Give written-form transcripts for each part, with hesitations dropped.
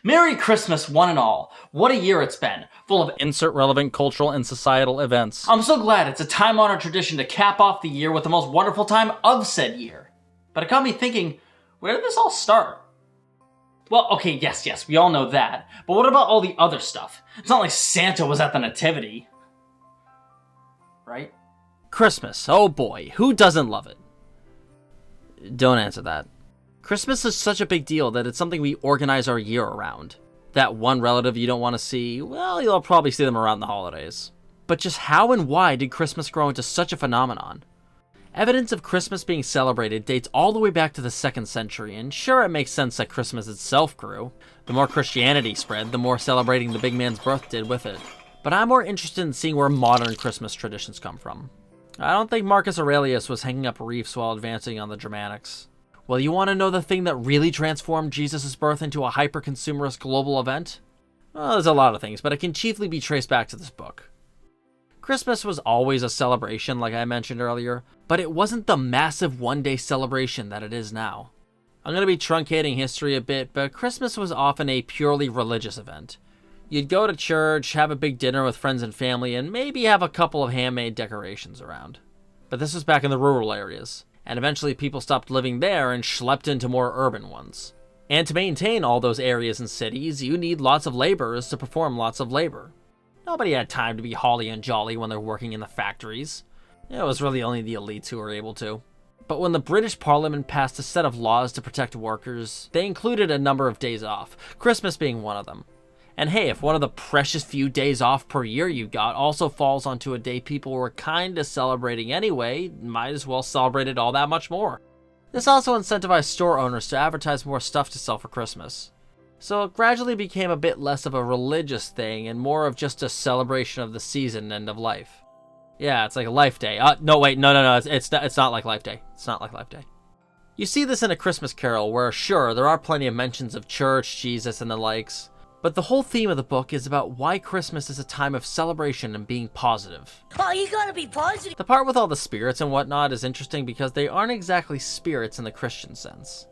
Merry Christmas, one and all. What a year it's been, full of insert relevant cultural and societal events. I'm so glad it's a time-honored tradition to cap off the year with the most wonderful time of said year. But it got me thinking, where did this all start? Well, okay, yes, we all know that. But what about all the other stuff? It's not like Santa was at the nativity. Right? Christmas, oh boy, who doesn't love it? Don't answer that. Christmas is such a big deal that it's something we organize our year around. That one relative you don't want to see, well, you'll probably see them around the holidays. But just how and why did Christmas grow into such a phenomenon? Evidence of Christmas being celebrated dates all the way back to the 2nd century, and sure, it makes sense that Christmas itself grew. The more Christianity spread, the more celebrating the big man's birth did with it. But I'm more interested in seeing where modern Christmas traditions come from. I don't think Marcus Aurelius was hanging up reefs while advancing on the Germanics. Well, you want to know the thing that really transformed Jesus' birth into a hyper-consumerist global event? Well, there's a lot of things, but it can chiefly be traced back to this book. Christmas was always a celebration, like I mentioned earlier, but it wasn't the massive one-day celebration that it is now. I'm going to be truncating history a bit, but Christmas was often a purely religious event. You'd go to church, have a big dinner with friends and family, and maybe have a couple of handmade decorations around. But this was back in the rural areas, and eventually people stopped living there and schlepped into more urban ones. And to maintain all those areas and cities, you need lots of laborers to perform lots of labor. Nobody had time to be holly and jolly when they're working in the factories. It was really only the elites who were able to. But when the British Parliament passed a set of laws to protect workers, they included a number of days off, Christmas being one of them. And hey, if one of the precious few days off per year you got also falls onto a day people were kinda celebrating anyway, might as well celebrate it all that much more. This also incentivized store owners to advertise more stuff to sell for Christmas. So it gradually became a bit less of a religious thing and more of just a celebration of the season and of life. Yeah, it's like Life Day. No, it's not like Life Day. It's not like Life Day. You see this in A Christmas Carol where, sure, there are plenty of mentions of church, Jesus, and the likes, but the whole theme of the book is about why Christmas is a time of celebration and being positive. Oh, you gotta be positive. The part with all the spirits and whatnot is interesting because they aren't exactly spirits in the Christian sense.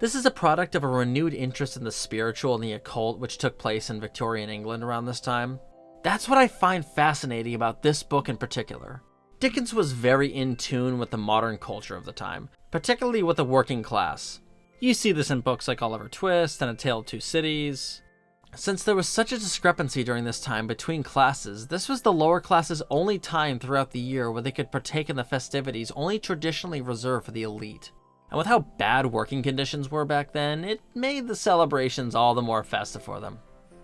This is a product of a renewed interest in the spiritual and the occult which took place in Victorian England around this time. That's what I find fascinating about this book in particular. Dickens was very in tune with the modern culture of the time, particularly with the working class. You see this in books like Oliver Twist and A Tale of Two Cities. Since there was such a discrepancy during this time between classes, this was the lower classes' only time throughout the year where they could partake in the festivities only traditionally reserved for the elite. And with how bad working conditions were back then, it made the celebrations all the more festive for them.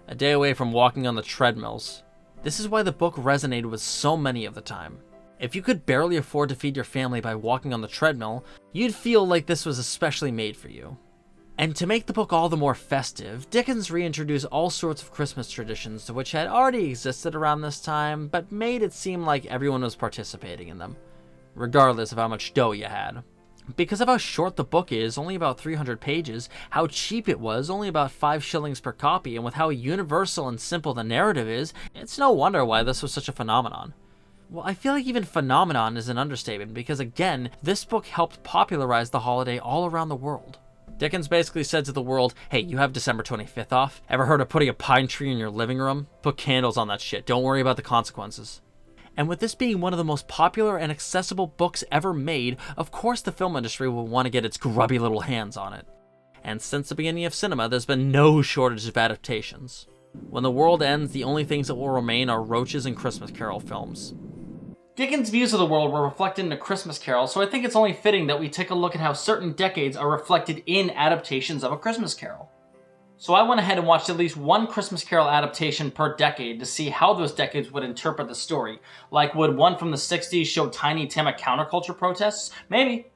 A day away from walking on the treadmills. This is why the book resonated with so many of the time. If you could barely afford to feed your family by walking on the treadmill, you'd feel like this was especially made for you. And to make the book all the more festive, Dickens reintroduced all sorts of Christmas traditions which had already existed around this time, but made it seem like everyone was participating in them, regardless of how much dough you had. Because of how short the book is, only about 300 pages, how cheap it was, only about 5 shillings per copy, and with how universal and simple the narrative is, it's no wonder why this was such a phenomenon. Well, I feel like even phenomenon is an understatement because, again, this book helped popularize the holiday all around the world. Dickens basically said to the world, hey, you have December 25th off? Ever heard of putting a pine tree in your living room? Put candles on that shit. Don't worry about the consequences. And with this being one of the most popular and accessible books ever made, of course the film industry will want to get its grubby little hands on it. And since the beginning of cinema, there's been no shortage of adaptations. When the world ends, the only things that will remain are roaches and Christmas Carol films. Dickens' views of the world were reflected in A Christmas Carol, so I think it's only fitting that we take a look at how certain decades are reflected in adaptations of A Christmas Carol. So I went ahead and watched at least one Christmas Carol adaptation per decade to see how those decades would interpret the story. Like, would one from the 60s show Tiny Tim at counterculture protests? Maybe.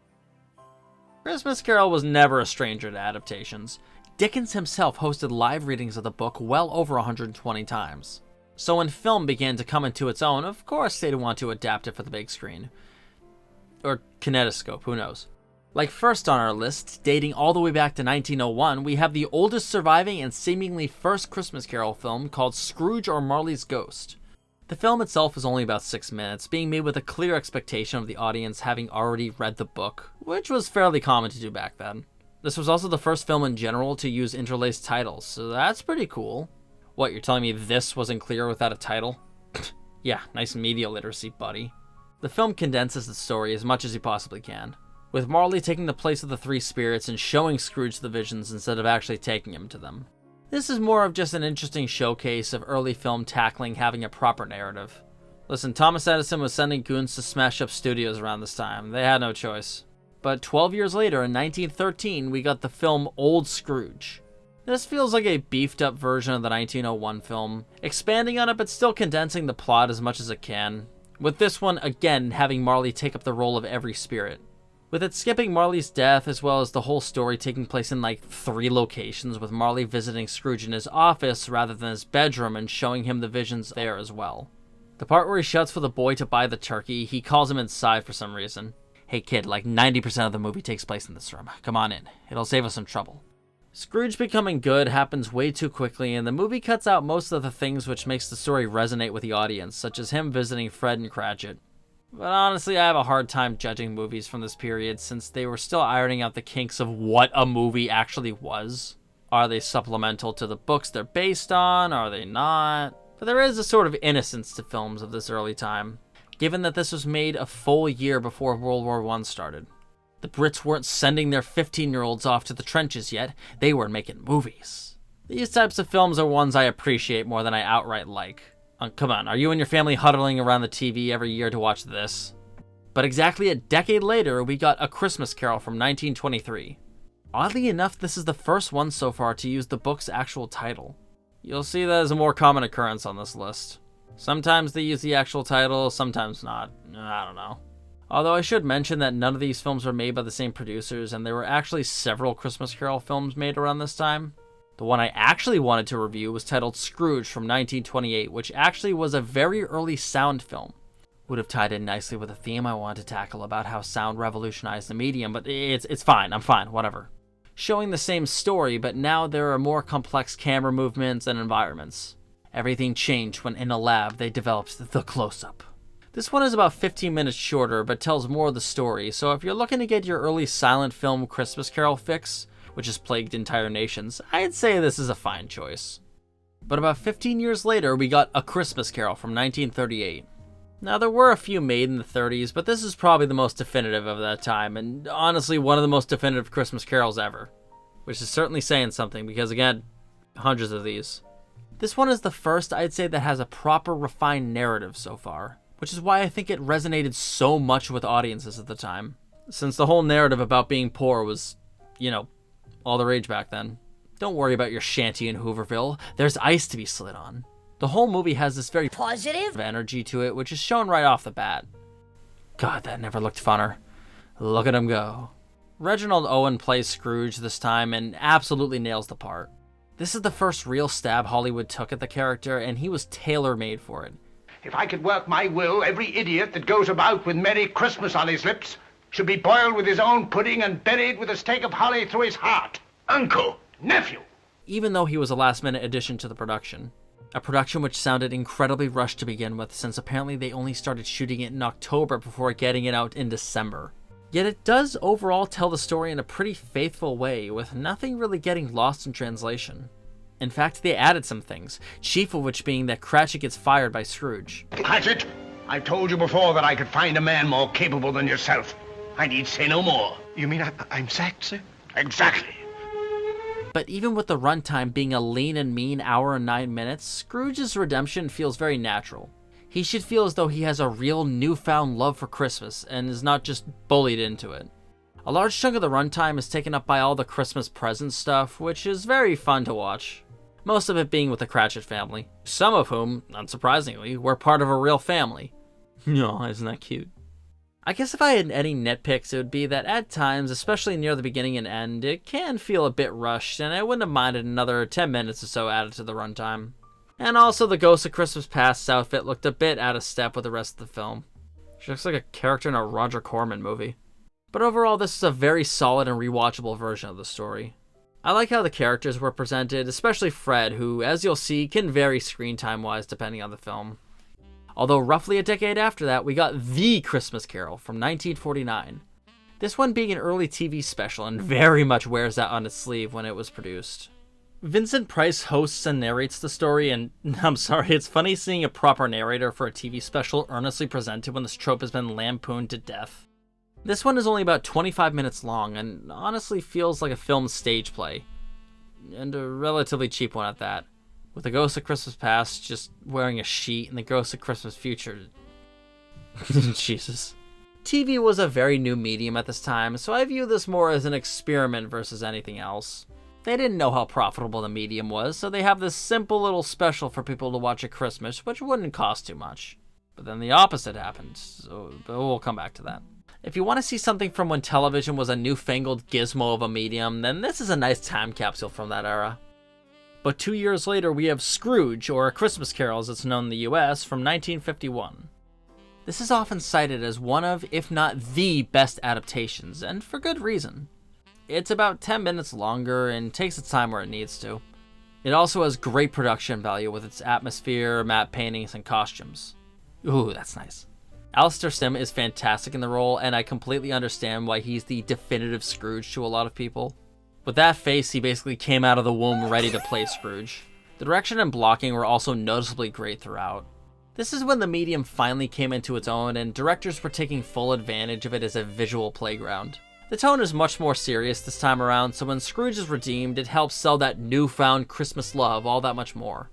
Christmas Carol was never a stranger to adaptations. Dickens himself hosted live readings of the book well over 120 times. So when film began to come into its own, of course they'd want to adapt it for the big screen. Or kinetoscope, who knows. Like first on our list, dating all the way back to 1901, we have the oldest surviving and seemingly first Christmas Carol film called Scrooge or Marley's Ghost. The film itself is only about 6 minutes, being made with a clear expectation of the audience having already read the book, which was fairly common to do back then. This was also the first film in general to use interlaced titles, so that's pretty cool. What, you're telling me this wasn't clear without a title? Yeah, nice media literacy, buddy. The film condenses the story as much as you possibly can, with Marley taking the place of the three spirits and showing Scrooge the visions instead of actually taking him to them. This is more of just an interesting showcase of early film tackling having a proper narrative. Listen, Thomas Edison was sending goons to smash up studios around this time. They had no choice. But 12 years later, in 1913, we got the film Old Scrooge. This feels like a beefed up version of the 1901 film, expanding on it but still condensing the plot as much as it can, with this one again having Marley take up the role of every spirit. With it skipping Marley's death as well as the whole story taking place in like 3 locations, with Marley visiting Scrooge in his office rather than his bedroom and showing him the visions there as well. The part where he shouts for the boy to buy the turkey, he calls him inside for some reason. Hey kid, like 90% of the movie takes place in this room. Come on in. It'll save us some trouble. Scrooge becoming good happens way too quickly, and the movie cuts out most of the things which makes the story resonate with the audience, such as him visiting Fred and Cratchit. But honestly, I have a hard time judging movies from this period since they were still ironing out the kinks of what a movie actually was. Are they supplemental to the books they're based on? Are they not? But there is a sort of innocence to films of this early time, given that this was made a full year before World War I started. The Brits weren't sending their 15-year-olds off to the trenches yet, they were making movies. These types of films are ones I appreciate more than I outright like. Come on, are you and your family huddling around the TV every year to watch this? But exactly a decade later, we got A Christmas Carol from 1923. Oddly enough, this is the first one so far to use the book's actual title. You'll see that as a more common occurrence on this list. Sometimes they use the actual title, sometimes not. I don't know. Although I should mention that none of these films were made by the same producers, and there were actually several Christmas Carol films made around this time. The one I actually wanted to review was titled Scrooge from 1928, which actually was a very early sound film. Would have tied in nicely with a theme I wanted to tackle about how sound revolutionized the medium, but it's fine, I'm fine, whatever. Showing the same story, but now there are more complex camera movements and environments. Everything changed when in a lab they developed the close-up. This one is about 15 minutes shorter, but tells more of the story, so if you're looking to get your early silent film Christmas Carol fix, which has plagued entire nations, I'd say this is a fine choice. But about 15 years later, we got A Christmas Carol from 1938. Now, there were a few made in the 30s, but this is probably the most definitive of that time, and honestly one of the most definitive Christmas carols ever. Which is certainly saying something, because again, hundreds of these. This one is the first I'd say that has a proper refined narrative so far, which is why I think it resonated so much with audiences at the time, since the whole narrative about being poor was, all the rage back then. Don't worry about your shanty in Hooverville, there's ice to be slid on. The whole movie has this very positive energy to it, which is shown right off the bat. God, that never looked funner. Look at him go. Reginald Owen plays Scrooge this time and absolutely nails the part. This is the first real stab Hollywood took at the character, and he was tailor-made for it. If I could work my will, every idiot that goes about with Merry Christmas on his lips should be boiled with his own pudding and buried with a stake of holly through his heart. Uncle, nephew. Even though he was a last-minute addition to the production. A production which sounded incredibly rushed to begin with, since apparently they only started shooting it in October before getting it out in December. Yet it does overall tell the story in a pretty faithful way, with nothing really getting lost in translation. In fact, they added some things, chief of which being that Cratchit gets fired by Scrooge. Cratchit, I've told you before that I could find a man more capable than yourself. I need say no more. You mean I'm sacked, sir? Exactly. But even with the runtime being a lean and mean hour and 9 minutes, Scrooge's redemption feels very natural. He should feel as though he has a real newfound love for Christmas and is not just bullied into it. A large chunk of the runtime is taken up by all the Christmas present stuff, which is very fun to watch. Most of it being with the Cratchit family, some of whom, unsurprisingly, were part of a real family. No, isn't that cute? I guess if I had any nitpicks, it would be that at times, especially near the beginning and end, it can feel a bit rushed, and I wouldn't have minded another 10 minutes or so added to the runtime. And also, the Ghost of Christmas Past's outfit looked a bit out of step with the rest of the film. She looks like a character in a Roger Corman movie. But overall, this is a very solid and rewatchable version of the story. I like how the characters were presented, especially Fred, who, as you'll see, can vary screen time-wise depending on the film. Although roughly a decade after that, we got The Christmas Carol from 1949. This one being an early TV special and very much wears that on its sleeve when it was produced. Vincent Price hosts and narrates the story, and I'm sorry, it's funny seeing a proper narrator for a TV special earnestly presented when this trope has been lampooned to death. This one is only about 25 minutes long and honestly feels like a film stage play. And a relatively cheap one at that. With the Ghost of Christmas Past just wearing a sheet and the Ghost of Christmas Future. Jesus. TV was a very new medium at this time, so I view this more as an experiment versus anything else. They didn't know how profitable the medium was, so they have this simple little special for people to watch at Christmas, which wouldn't cost too much. But then the opposite happened, so we'll come back to that. If you want to see something from when television was a newfangled gizmo of a medium, then this is a nice time capsule from that era. But 2 years later, we have Scrooge, or A Christmas Carol as it's known in the US, from 1951. This is often cited as one of, if not the best adaptations, and for good reason. It's about 10 minutes longer and takes its time where it needs to. It also has great production value with its atmosphere, matte paintings, and costumes. Ooh, that's nice. Alistair Sim is fantastic in the role, and I completely understand why he's the definitive Scrooge to a lot of people. With that face, he basically came out of the womb ready to play Scrooge. The direction and blocking were also noticeably great throughout. This is when the medium finally came into its own, and directors were taking full advantage of it as a visual playground. The tone is much more serious this time around, so when Scrooge is redeemed, it helps sell that newfound Christmas love all that much more.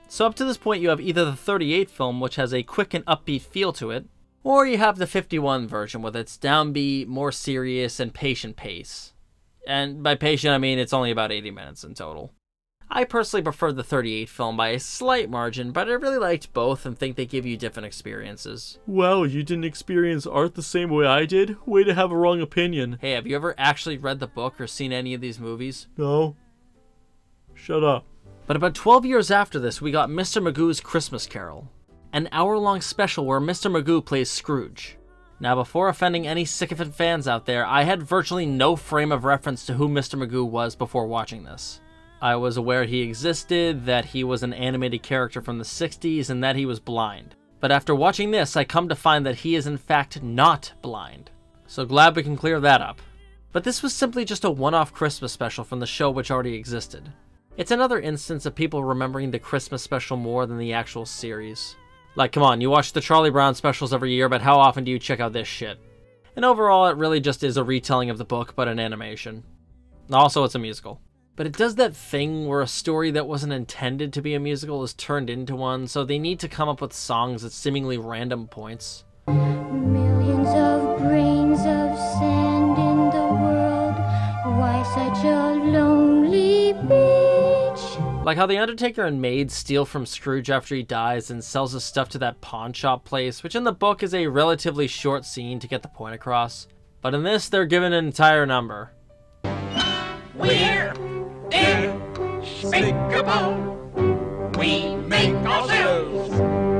So up to this point, you have either the 38 film, which has a quick and upbeat feel to it, or you have the 51 version with its downbeat, more serious, and patient pace. And by patient, I mean it's only about 80 minutes in total. I personally prefer the 38 film by a slight margin, but I really liked both and think they give you different experiences. Wow, you didn't experience art the same way I did? Way to have a wrong opinion. Hey, have you ever actually read the book or seen any of these movies? No. Shut up. But about 12 years after this, we got Mr. Magoo's Christmas Carol, an hour-long special where Mr. Magoo plays Scrooge. Now, before offending any sycophant fans out there, I had virtually no frame of reference to who Mr. Magoo was before watching this. I was aware he existed, that he was an animated character from the 60s, and that he was blind. But after watching this, I come to find that he is in fact not blind. So glad we can clear that up. But this was simply just a one-off Christmas special from the show which already existed. It's another instance of people remembering the Christmas special more than the actual series. Like, come on, you watch the Charlie Brown specials every year, but how often do you check out this shit? And overall, it really just is a retelling of the book, but in animation. Also, it's a musical. But it does that thing where a story that wasn't intended to be a musical is turned into one, so they need to come up with songs at seemingly random points. Millions of grains of sand in the world, why such a lonely beach? Like how The Undertaker and Maid steal from Scrooge after he dies and sells his stuff to that pawn shop place, which in the book is a relatively short scene to get the point across. But in this, they're given an entire number. We're despicable. We make ourselves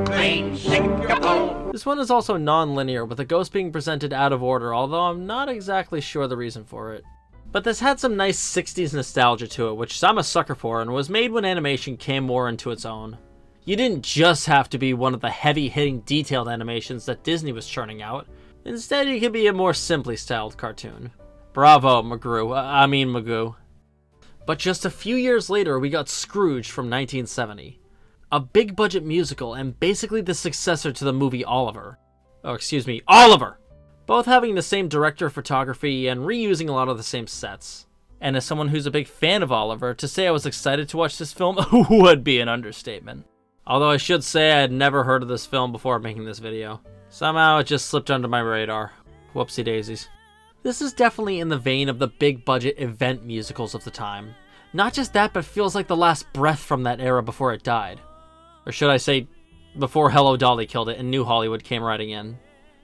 plain sinkable. This one is also non-linear, with the ghost being presented out of order, although I'm not exactly sure the reason for it. But this had some nice 60s nostalgia to it, which I'm a sucker for, and was made when animation came more into its own. You didn't just have to be one of the heavy-hitting detailed animations that Disney was churning out. Instead, you could be a more simply styled cartoon. Bravo, Magoo. But just a few years later, we got Scrooge from 1970. A big-budget musical and basically the successor to the movie Oliver. Oliver! Both having the same director of photography and reusing a lot of the same sets. And as someone who's a big fan of Oliver, to say I was excited to watch this film would be an understatement. Although I should say I had never heard of this film before making this video. Somehow it just slipped under my radar. Whoopsie daisies. This is definitely in the vein of the big-budget event musicals of the time. Not just that, but feels like the last breath from that era before it died. Or should I say, before Hello Dolly killed it and New Hollywood came riding in.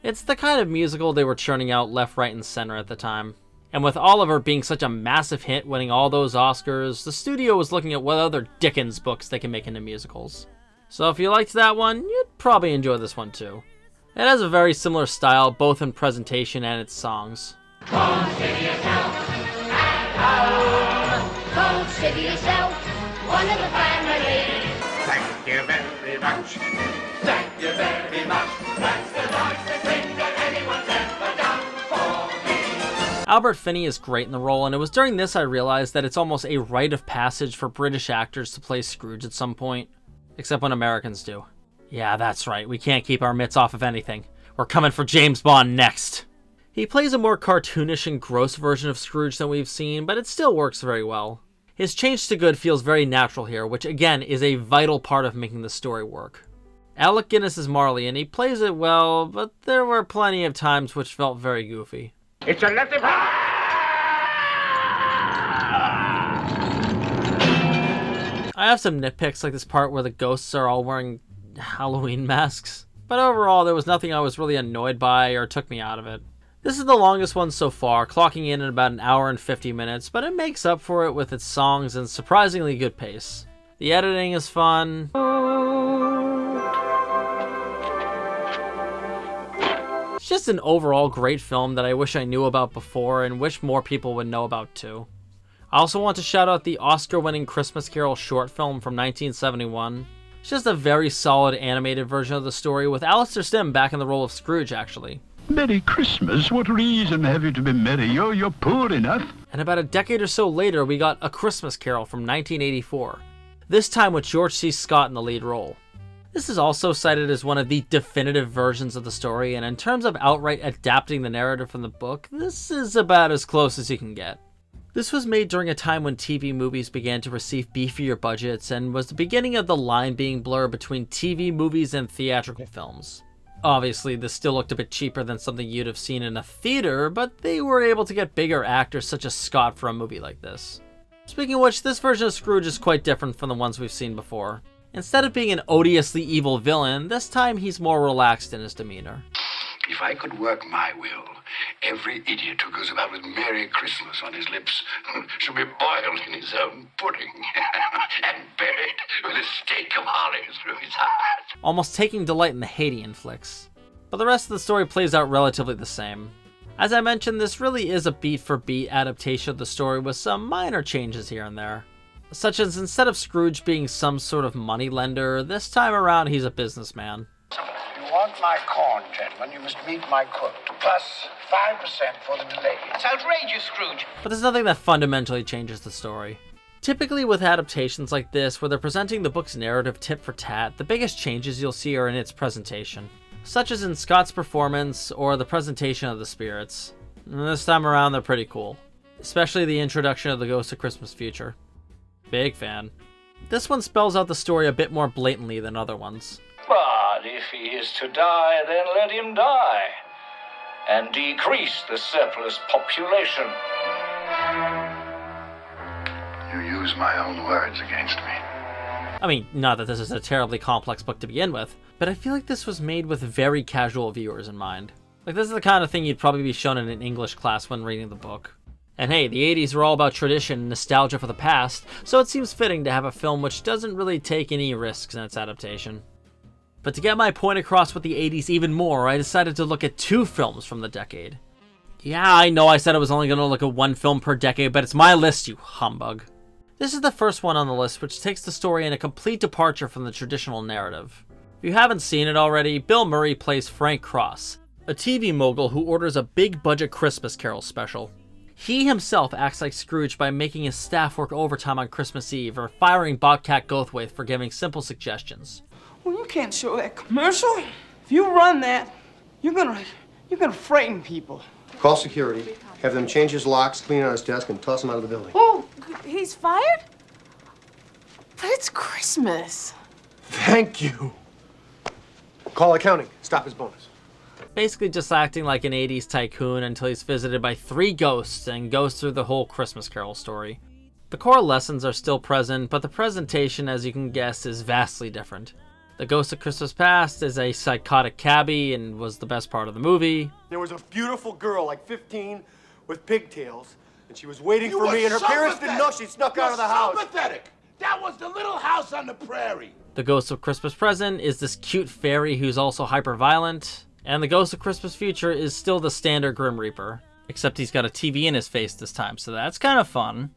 It's the kind of musical they were churning out left, right, and center at the time. And with Oliver being such a massive hit, winning all those Oscars, the studio was looking at what other Dickens books they can make into musicals. So if you liked that one, you'd probably enjoy this one too. It has a very similar style, both in presentation and its songs. Come city yourself, and home. Come city yourself, one of the family. Thank you very much. Thank you very much. That's the nicest thing that anyone's ever done for me. Albert Finney is great in the role, and it was during this I realized that it's almost a rite of passage for British actors to play Scrooge at some point. Except when Americans do. Yeah, that's right, we can't keep our mitts off of anything. We're coming for James Bond next. He plays a more cartoonish and gross version of Scrooge than we've seen, but it still works very well. His change to good feels very natural here, which again is a vital part of making the story work. Alec Guinness is Marley, and he plays it well, but there were plenty of times which felt very goofy. It's a letter. I have some nitpicks like this part where the ghosts are all wearing Halloween masks, but overall there was nothing I was really annoyed by or took me out of it. This is the longest one so far, clocking in at about an hour and 50 minutes, but it makes up for it with its songs and surprisingly good pace. The editing is fun. It's just an overall great film that I wish I knew about before and wish more people would know about too. I also want to shout out the Oscar-winning Christmas Carol short film from 1971. It's just a very solid animated version of the story with Alistair Sim back in the role of Scrooge actually. Merry Christmas, what reason have you to be merry? You're poor enough. And about a decade or so later, we got A Christmas Carol from 1984. This time with George C. Scott in the lead role. This is also cited as one of the definitive versions of the story, and in terms of outright adapting the narrative from the book, this is about as close as you can get. This was made during a time when TV movies began to receive beefier budgets, and was the beginning of the line being blurred between TV movies and theatrical films. Obviously, this still looked a bit cheaper than something you'd have seen in a theater, but they were able to get bigger actors such as Scott for a movie like this. Speaking of which, this version of Scrooge is quite different from the ones we've seen before. Instead of being an odiously evil villain, this time he's more relaxed in his demeanor. If I could work my will, every idiot who goes about with Merry Christmas on his lips should be boiled in his own pudding and buried with a stake of holly through his heart. Almost taking delight in the hate he inflicts. But the rest of the story plays out relatively the same. As I mentioned, this really is a beat-for-beat adaptation of the story with some minor changes here and there. Such as instead of Scrooge being some sort of moneylender, this time around he's a businessman. If you want my corn, gentlemen, you must meet my cook. Plus 5% for the delay. It's outrageous, Scrooge. But there's nothing that fundamentally changes the story. Typically with adaptations like this, where they're presenting the book's narrative tit for tat, the biggest changes you'll see are in its presentation. Such as in Scott's performance, or the presentation of the spirits. And this time around they're pretty cool. Especially the introduction of the Ghost of Christmas Future. Big fan. This one spells out the story a bit more blatantly than other ones. But if he is to die, then let him die, and decrease the surplus population. You use my own words against me. I mean, not that this is a terribly complex book to begin with, but I feel like this was made with very casual viewers in mind. Like, this is the kind of thing you'd probably be shown in an English class when reading the book. And hey, the 80s were all about tradition and nostalgia for the past, so it seems fitting to have a film which doesn't really take any risks in its adaptation. But to get my point across with the 80s even more, I decided to look at 2 films from the decade. Yeah, I know I said I was only going to look at 1 film per decade, but it's my list, you humbug. This is the first one on the list, which takes the story in a complete departure from the traditional narrative. If you haven't seen it already, Bill Murray plays Frank Cross, a TV mogul who orders a big-budget Christmas Carol special. He himself acts like Scrooge by making his staff work overtime on Christmas Eve, or firing Bobcat Goldthwait for giving simple suggestions. Well, you can't show that commercial. If you run that, you're gonna frighten people. Call security, have them change his locks, clean out his desk, and toss him out of the building. Oh, he's fired? But it's Christmas. Thank you. Call accounting, stop his bonus. Basically just acting like an 80s tycoon until he's visited by 3 ghosts and goes through the whole Christmas Carol story. The core lessons are still present, but the presentation, as you can guess, is vastly different. The Ghost of Christmas Past is a psychotic cabbie and was the best part of the movie. There was a beautiful girl, like 15, with pigtails, and she was waiting for me, and her parents didn't know she snuck out of the house. Pathetic. That was the little house on the prairie. The Ghost of Christmas Present is this cute fairy who's also hyper-violent. And the Ghost of Christmas Future is still the standard Grim Reaper, except he's got a TV in his face this time, so that's kind of fun.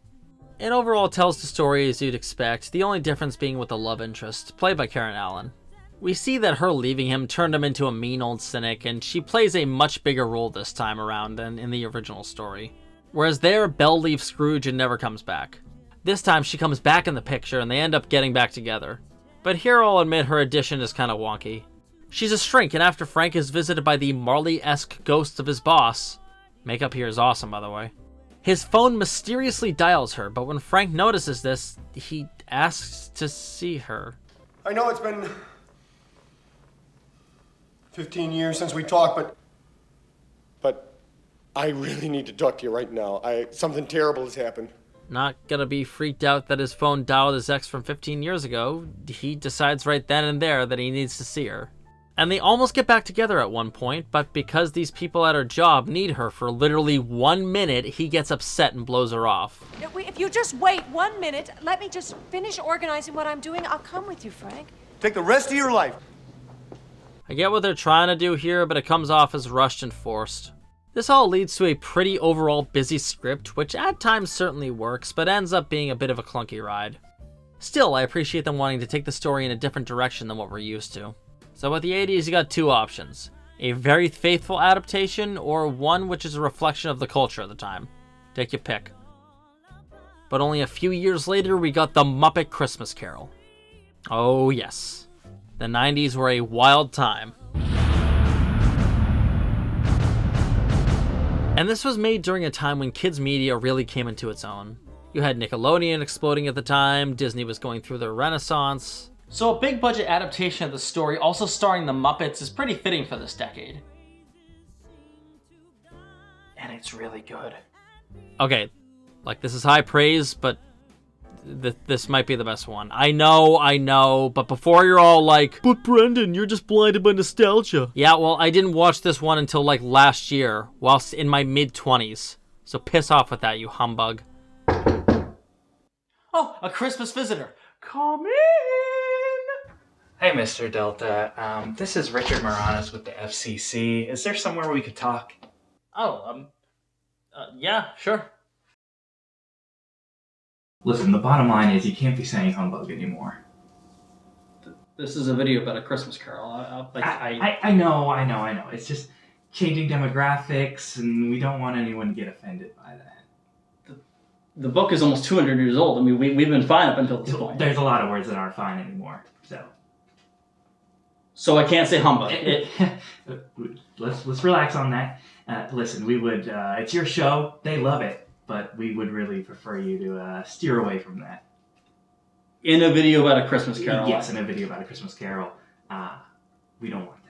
It overall tells the story as you'd expect, the only difference being with the love interest, played by Karen Allen. We see that her leaving him turned him into a mean old cynic, and she plays a much bigger role this time around than in the original story. Whereas there, Belle leaves Scrooge and never comes back. This time she comes back in the picture and they end up getting back together. But here I'll admit her addition is kind of wonky. She's a shrink, and after Frank is visited by the Marley-esque ghosts of his boss, makeup here is awesome by the way, his phone mysteriously dials her, but when Frank notices this, he asks to see her. I know it's been 15 years since we talked, but I really need to talk to you right now. Something terrible has happened. Not gonna be freaked out that his phone dialed his ex from 15 years ago, he decides right then and there that he needs to see her. And they almost get back together at one point, but because these people at her job need her for literally 1 minute, he gets upset and blows her off. If you just wait 1 minute, let me just finish organizing what I'm doing. I'll come with you, Frank. Take the rest of your life. I get what they're trying to do here, but it comes off as rushed and forced. This all leads to a pretty overall busy script, which at times certainly works, but ends up being a bit of a clunky ride. Still, I appreciate them wanting to take the story in a different direction than what we're used to. So with the 80s, you got two options. A very faithful adaptation, or one which is a reflection of the culture of the time. Take your pick. But only a few years later, we got the Muppet Christmas Carol. Oh yes. The 90s were a wild time. And this was made during a time when kids media really came into its own. You had Nickelodeon exploding at the time, Disney was going through their renaissance. So a big budget adaptation of the story, also starring the Muppets, is pretty fitting for this decade. And it's really good. Okay, like this is high praise, but this might be the best one. I know, but before you're all like, But Brendan, you're just blinded by nostalgia. yeah, well, I didn't watch this one until like last year, whilst in my mid-20s. So piss off with that, you humbug. Oh, a Christmas visitor. Come in! Hey, Mr. Delta. This is Richard Moranis with the FCC. Is there somewhere we could talk? Oh, yeah, sure. Listen, the bottom line is you can't be saying humbug anymore. This is a video about a Christmas Carol. I know. It's just changing demographics, and we don't want anyone to get offended by that. The book is almost 200 years old. I mean, we've been fine up until this point. There's a lot of words that aren't fine anymore, So I can't say humbug. Let's relax on that. Listen, we would. It's your show. They love it, but we would really prefer you to steer away from that. In a video about a Christmas Carol. Yes, in a video about a Christmas Carol. We don't want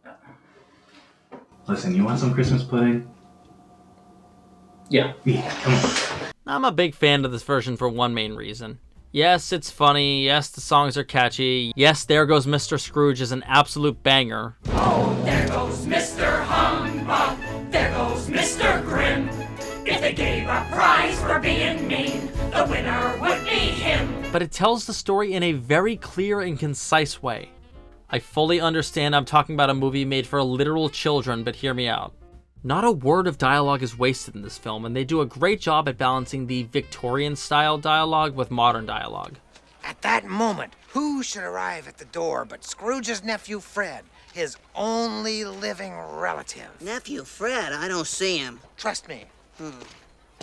that. Listen, you want some Christmas pudding? Yeah. Yeah, come on. I'm a big fan of this version for one main reason. Yes, it's funny. Yes, the songs are catchy. Yes, There Goes Mr. Scrooge is an absolute banger. Oh, there goes Mr. Humbug. There goes Mr. Grim. If they gave a prize for being mean, the winner would be him. But it tells the story in a very clear and concise way. I fully understand I'm talking about a movie made for literal children, but hear me out. Not a word of dialogue is wasted in this film, and they do a great job at balancing the Victorian-style dialogue with modern dialogue. At that moment, who should arrive at the door but Scrooge's nephew Fred, his only living relative? Nephew Fred? I don't see him. Trust me.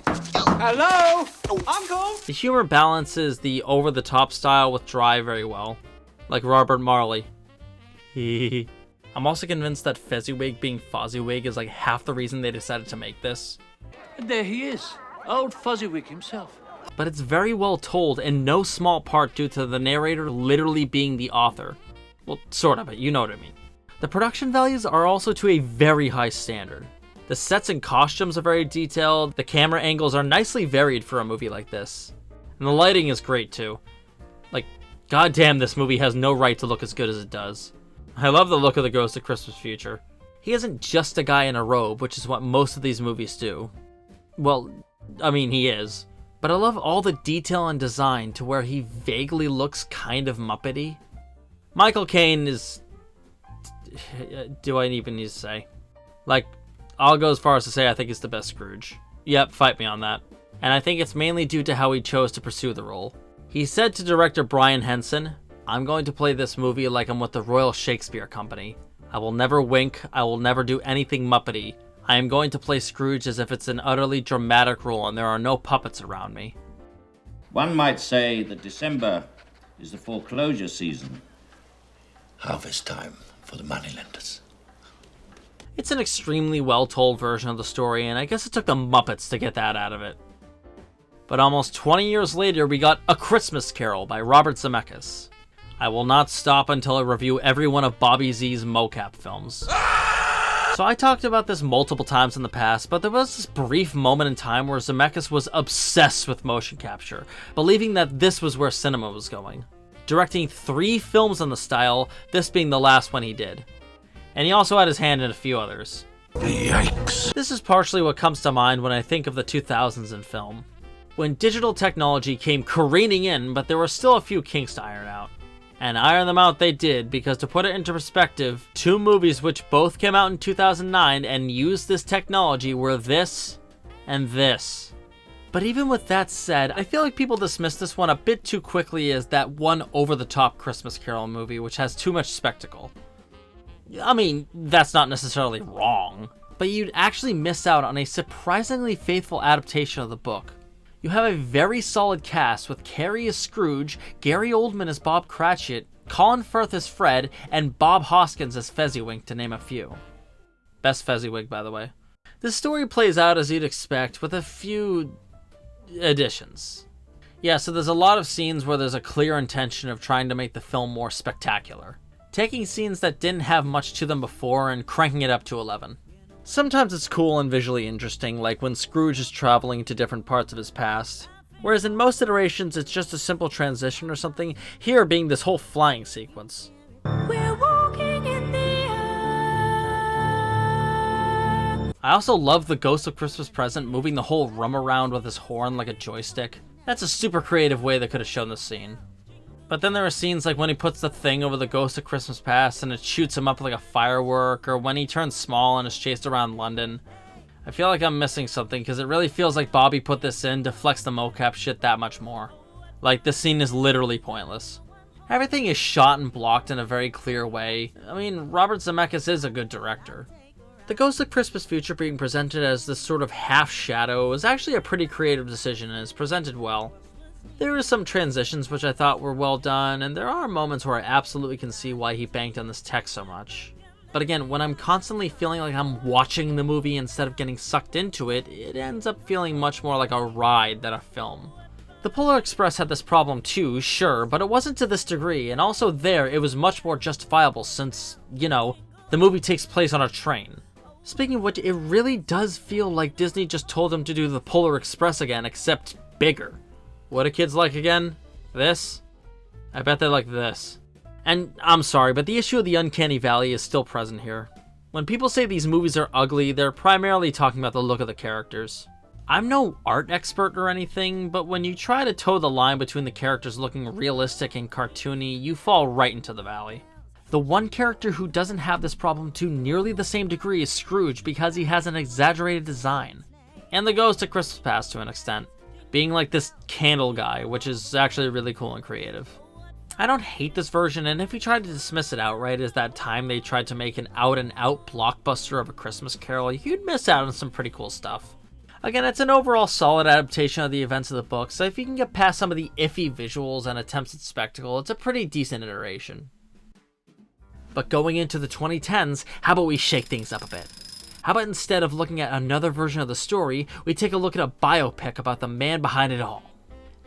Hello? Uncle? The humor balances the over-the-top style with dry very well, like Robert Marley. I'm also convinced that Fezziwig being Fozziwig is like half the reason they decided to make this. And there he is, old Fuzziwig himself. But it's very well told, in no small part due to the narrator literally being the author. Well, sort of, but you know what I mean. The production values are also to a very high standard. The sets and costumes are very detailed, the camera angles are nicely varied for a movie like this. And the lighting is great too. Like, goddamn, this movie has no right to look as good as it does. I love the look of the Ghost of Christmas Future. He isn't just a guy in a robe, which is what most of these movies do. Well, I mean, he is. But I love all the detail and design to where he vaguely looks kind of Muppety. Michael Caine is... do I even need to say? Like, I'll go as far as to say I think he's the best Scrooge. Yep, fight me on that. And I think it's mainly due to how he chose to pursue the role. He said to director Brian Henson, "I'm going to play this movie like I'm with the Royal Shakespeare Company. I will never wink, I will never do anything Muppety. I am going to play Scrooge as if it's an utterly dramatic role and there are no puppets around me. One might say that December is the foreclosure season. Harvest time for the moneylenders. It's an extremely well-told version of the story, and I guess it took the Muppets to get that out of it. But almost 20 years later, we got A Christmas Carol by Robert Zemeckis. I will not stop until I review every one of Bobby Z's mocap films. So I talked about this multiple times in the past, but there was this brief moment in time where Zemeckis was obsessed with motion capture, believing that this was where cinema was going. Directing 3 films in the style, this being the last one he did. And he also had his hand in a few others. Yikes. This is partially what comes to mind when I think of the 2000s in film. When digital technology came careening in, but there were still a few kinks to iron out. And iron them out they did, because to put it into perspective, 2 movies which both came out in 2009 and used this technology were this and this. But even with that said, I feel like people dismiss this one a bit too quickly as that one over-the-top Christmas Carol movie which has too much spectacle. I mean, that's not necessarily wrong, but you'd actually miss out on a surprisingly faithful adaptation of the book. You have a very solid cast with Carrie as Scrooge, Gary Oldman as Bob Cratchit, Colin Firth as Fred, and Bob Hoskins as Fezziwig, to name a few. Best Fezziwig, by the way. This story plays out as you'd expect, with a few additions. Yeah, so there's a lot of scenes where there's a clear intention of trying to make the film more spectacular. Taking scenes that didn't have much to them before and cranking it up to 11. Sometimes it's cool and visually interesting, like when Scrooge is traveling to different parts of his past. Whereas in most iterations, it's just a simple transition or something, here being this whole flying sequence. We're walking in the air. I also love the Ghost of Christmas Present moving the whole room around with his horn like a joystick. That's a super creative way they could have shown this scene. But then there are scenes like when he puts the thing over the Ghost of Christmas Past and it shoots him up like a firework, or when he turns small and is chased around London. I feel like I'm missing something because it really feels like Bobby put this in to flex the mocap shit that much more. Like, this scene is literally pointless. Everything is shot and blocked in a very clear way. I mean, Robert Zemeckis is a good director. The Ghost of Christmas Future being presented as this sort of half-shadow is actually a pretty creative decision and is presented well. There are some transitions which I thought were well done, and there are moments where I absolutely can see why he banked on this text so much. But again, when I'm constantly feeling like I'm watching the movie instead of getting sucked into it, it ends up feeling much more like a ride than a film. The Polar Express had this problem too, sure, but it wasn't to this degree, and also there it was much more justifiable since, you know, the movie takes place on a train. Speaking of which, it really does feel like Disney just told them to do the Polar Express again, except bigger. What do kids like again? This? I bet they like this. And I'm sorry, but the issue of the uncanny valley is still present here. When people say these movies are ugly, they're primarily talking about the look of the characters. I'm no art expert or anything, but when you try to toe the line between the characters looking realistic and cartoony, you fall right into the valley. The one character who doesn't have this problem to nearly the same degree is Scrooge because he has an exaggerated design. And the Ghost of Christmas Past to an extent. Being like this candle guy, which is actually really cool and creative. I don't hate this version, and if you tried to dismiss it outright as that time they tried to make an out-and-out blockbuster of A Christmas Carol, you'd miss out on some pretty cool stuff. Again, it's an overall solid adaptation of the events of the book, so if you can get past some of the iffy visuals and attempts at spectacle, it's a pretty decent iteration. But going into the 2010s, how about we shake things up a bit? How about instead of looking at another version of the story, we take a look at a biopic about the man behind it all?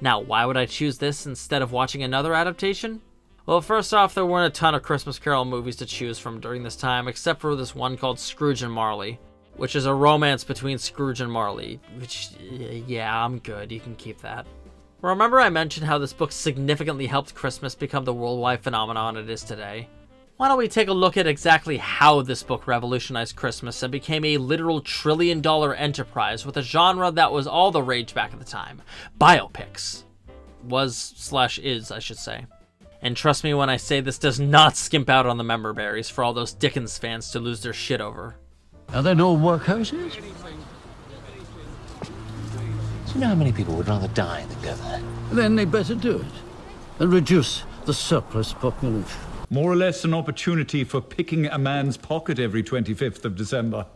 Now, why would I choose this instead of watching another adaptation? Well, first off, there weren't a ton of Christmas Carol movies to choose from during this time, except for this one called Scrooge and Marley, which is a romance between Scrooge and Marley, which, yeah, I'm good, you can keep that. Remember I mentioned how this book significantly helped Christmas become the worldwide phenomenon it is today? Why don't we take a look at exactly how this book revolutionized Christmas and became a literal trillion-dollar enterprise with a genre that was all the rage back at the time. Biopics. Was/is, I should say. And trust me when I say this does not skimp out on the member berries for all those Dickens fans to lose their shit over. Are there no workhouses? Do you know how many people would rather die than go there? Then they better do it and reduce the surplus population. More or less an opportunity for picking a man's pocket every 25th of December.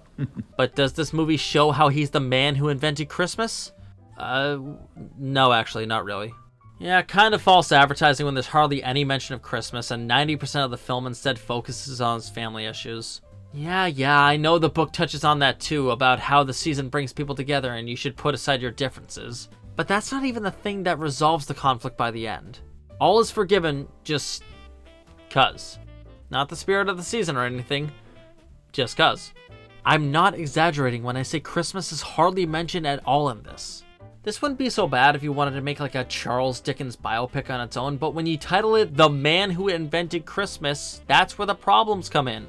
But does this movie show how he's the man who invented Christmas? No, actually, not really. Yeah, kind of false advertising when there's hardly any mention of Christmas, and 90% of the film instead focuses on his family issues. Yeah, I know the book touches on that too, about how the season brings people together and you should put aside your differences. But that's not even the thing that resolves the conflict by the end. All is forgiven just 'cause. Not the spirit of the season or anything, just 'cause. I'm not exaggerating when I say Christmas is hardly mentioned at all in this. This wouldn't be so bad if you wanted to make like a Charles Dickens biopic on its own, but when you title it The Man Who Invented Christmas, that's where the problems come in.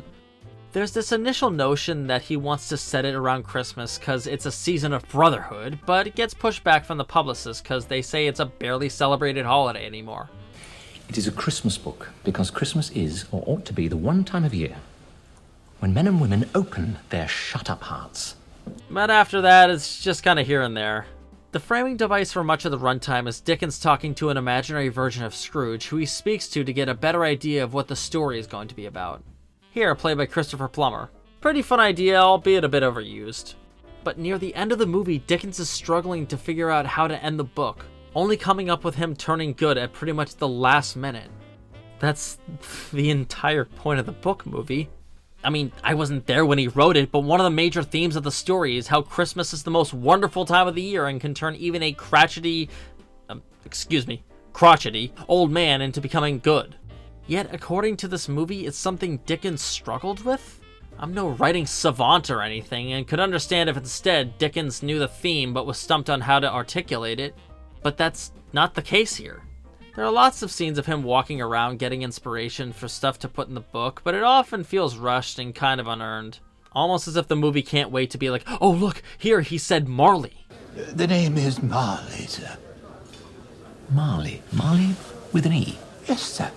There's this initial notion that he wants to set it around Christmas because it's a season of brotherhood, but it gets pushed back from the publicists because they say it's a barely celebrated holiday anymore. It is a Christmas book because Christmas is, or ought to be, the one time of year when men and women open their shut-up hearts. But after that, it's just kind of here and there. The framing device for much of the runtime is Dickens talking to an imaginary version of Scrooge, who he speaks to get a better idea of what the story is going to be about. Here, played by Christopher Plummer. Pretty fun idea, albeit a bit overused. But near the end of the movie, Dickens is struggling to figure out how to end the book, only coming up with him turning good at pretty much the last minute. That's the entire point of the book movie. I mean, I wasn't there when he wrote it, but one of the major themes of the story is how Christmas is the most wonderful time of the year and can turn even a crotchety old man into becoming good. Yet, according to this movie, it's something Dickens struggled with? I'm no writing savant or anything, and could understand if instead Dickens knew the theme but was stumped on how to articulate it. But that's not the case here. There are lots of scenes of him walking around getting inspiration for stuff to put in the book, but it often feels rushed and kind of unearned. Almost as if the movie can't wait to be like, oh look, here he said Marley. The name is Marley, sir. Marley? Marley with an E? Yes, sir.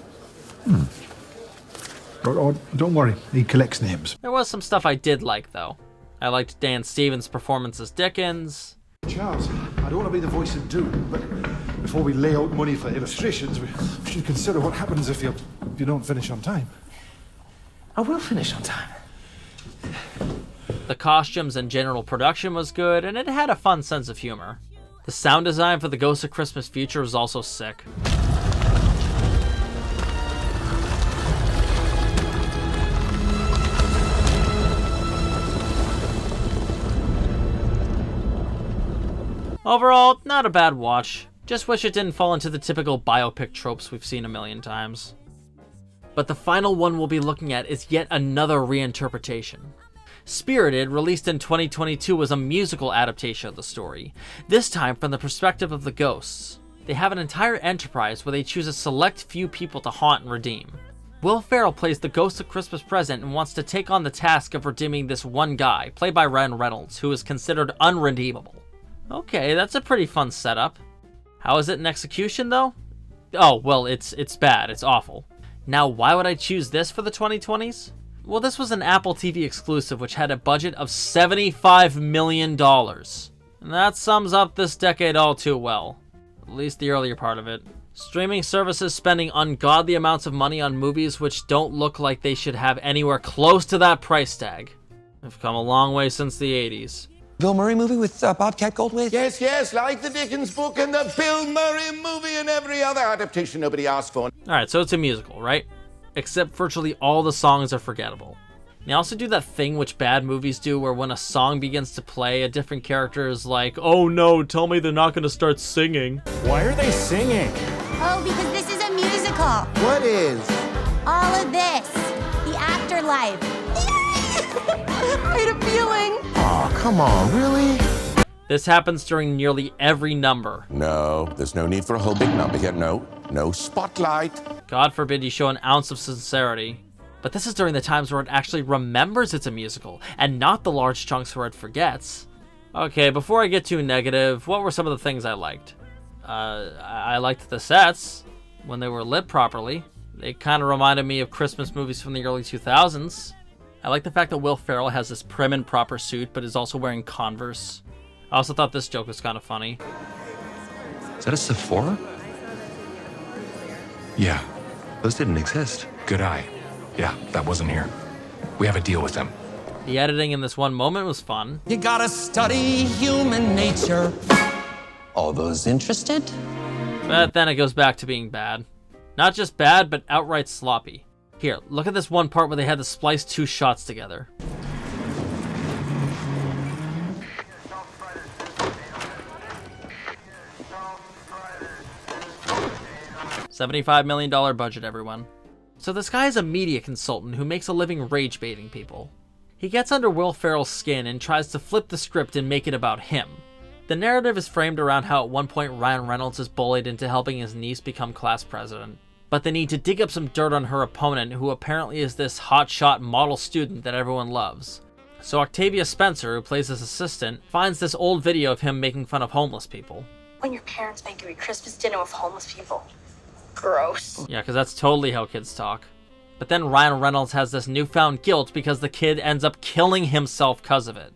Oh, don't worry, he collects names. There was some stuff I did like, though. I liked Dan Stevens' performance as Dickens. Charles, I don't want to be the voice of doom, but before we lay out money for illustrations, we should consider what happens if you don't finish on time. I will finish on time. The costumes and general production was good, and it had a fun sense of humor. The sound design for the Ghost of Christmas Future was also sick. Overall, not a bad watch. Just wish it didn't fall into the typical biopic tropes we've seen a million times. But the final one we'll be looking at is yet another reinterpretation. Spirited, released in 2022, was a musical adaptation of the story, this time from the perspective of the ghosts. They have an entire enterprise where they choose a select few people to haunt and redeem. Will Ferrell plays the Ghost of Christmas Present and wants to take on the task of redeeming this one guy, played by Ryan Reynolds, who is considered unredeemable. Okay, that's a pretty fun setup. How is it in execution, though? Oh, well, it's bad. It's awful. Now, why would I choose this for the 2020s? Well, this was an Apple TV exclusive, which had a budget of $75 million. And that sums up this decade all too well. At least the earlier part of it. Streaming services spending ungodly amounts of money on movies which don't look like they should have anywhere close to that price tag. We've come a long way since the 80s. Bill Murray movie with Bobcat Goldthwait? Yes, like the Dickens book and the Bill Murray movie and every other adaptation nobody asked for. Alright, so it's a musical, right? Except virtually all the songs are forgettable. They also do that thing which bad movies do where when a song begins to play, a different character is like, oh no, tell me they're not going to start singing. Why are they singing? Oh, because this is a musical. What is? All of this. The afterlife. I had a feeling. Oh, come on, really? This happens during nearly every number. No, there's no need for a whole big number here. No spotlight. God forbid you show an ounce of sincerity. But this is during the times where it actually remembers it's a musical, and not the large chunks where it forgets. Okay, before I get too negative, what were some of the things I liked? I liked the sets, when they were lit properly. They kind of reminded me of Christmas movies from the early 2000s. I like the fact that Will Ferrell has this prim and proper suit, but is also wearing Converse. I also thought this joke was kind of funny. Is that a Sephora? Yeah, those didn't exist. Good eye. Yeah, that wasn't here. We have a deal with them. The editing in this one moment was fun. You gotta study human nature. All those interested? But then it goes back to being bad. Not just bad, but outright sloppy. Here, look at this one part where they had to splice 2 shots together. $75 million budget, everyone. So this guy is a media consultant who makes a living rage baiting people. He gets under Will Ferrell's skin and tries to flip the script and make it about him. The narrative is framed around how at one point Ryan Reynolds is bullied into helping his niece become class president. But they need to dig up some dirt on her opponent, who apparently is this hotshot model student that everyone loves. So Octavia Spencer, who plays his assistant, finds this old video of him making fun of homeless people. When your parents make you a Christmas dinner with homeless people. Gross. Yeah, because that's totally how kids talk. But then Ryan Reynolds has this newfound guilt because the kid ends up killing himself because of it.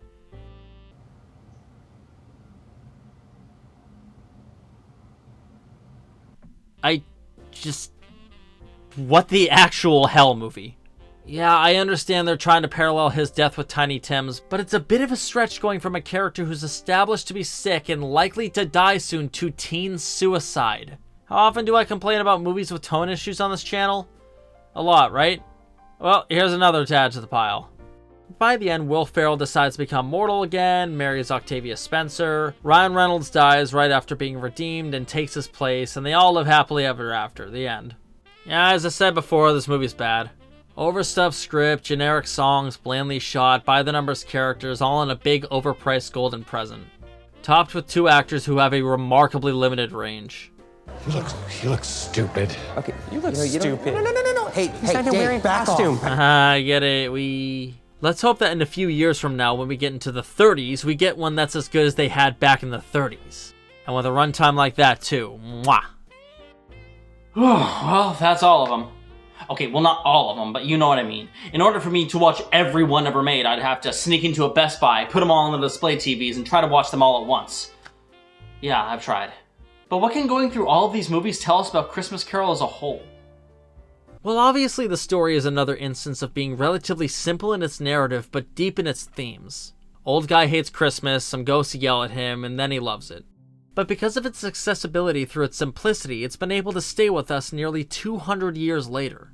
What the actual hell, movie? Yeah, I understand they're trying to parallel his death with Tiny Tim's, but it's a bit of a stretch going from a character who's established to be sick and likely to die soon to teen suicide. How often do I complain about movies with tone issues on this channel? A lot, right? Well, here's another to add to the pile. By the end, Will Ferrell decides to become mortal again, marries Octavia Spencer, Ryan Reynolds dies right after being redeemed and takes his place, and they all live happily ever after. The end. Yeah, as I said before, this movie's bad. Overstuffed script, generic songs, blandly shot, by-the-numbers characters, all in a big overpriced golden present. Topped with 2 actors who have a remarkably limited range. He looks stupid. Okay, you look stupid. No. Hey, Dave, back off. I get it. Let's hope that in a few years from now, when we get into the 30s, we get one that's as good as they had back in the 30s. And with a runtime like that, too. Mwah. Well, that's all of them. Okay, well, not all of them, but you know what I mean. In order for me to watch every one ever made, I'd have to sneak into a Best Buy, put them all on the display TVs, and try to watch them all at once. Yeah, I've tried. But what can going through all of these movies tell us about Christmas Carol as a whole? Well, obviously the story is another instance of being relatively simple in its narrative, but deep in its themes. Old guy hates Christmas, some ghosts yell at him, and then he loves it. But because of its accessibility through its simplicity, it's been able to stay with us nearly 200 years later.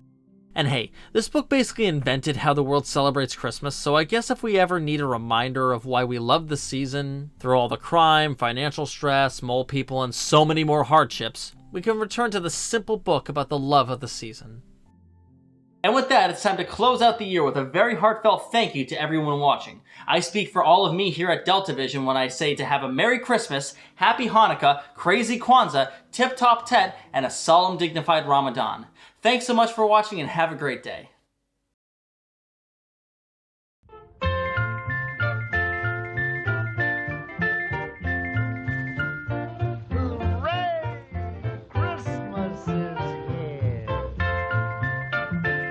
And hey, this book basically invented how the world celebrates Christmas, so I guess if we ever need a reminder of why we love the season, through all the crime, financial stress, mole people, and so many more hardships, we can return to the simple book about the love of the season. And with that, it's time to close out the year with a very heartfelt thank you to everyone watching. I speak for all of me here at Delta Vision when I say to have a Merry Christmas, Happy Hanukkah, Crazy Kwanzaa, Tip Top Tet, and a solemn dignified Ramadan. Thanks so much for watching and have a great day.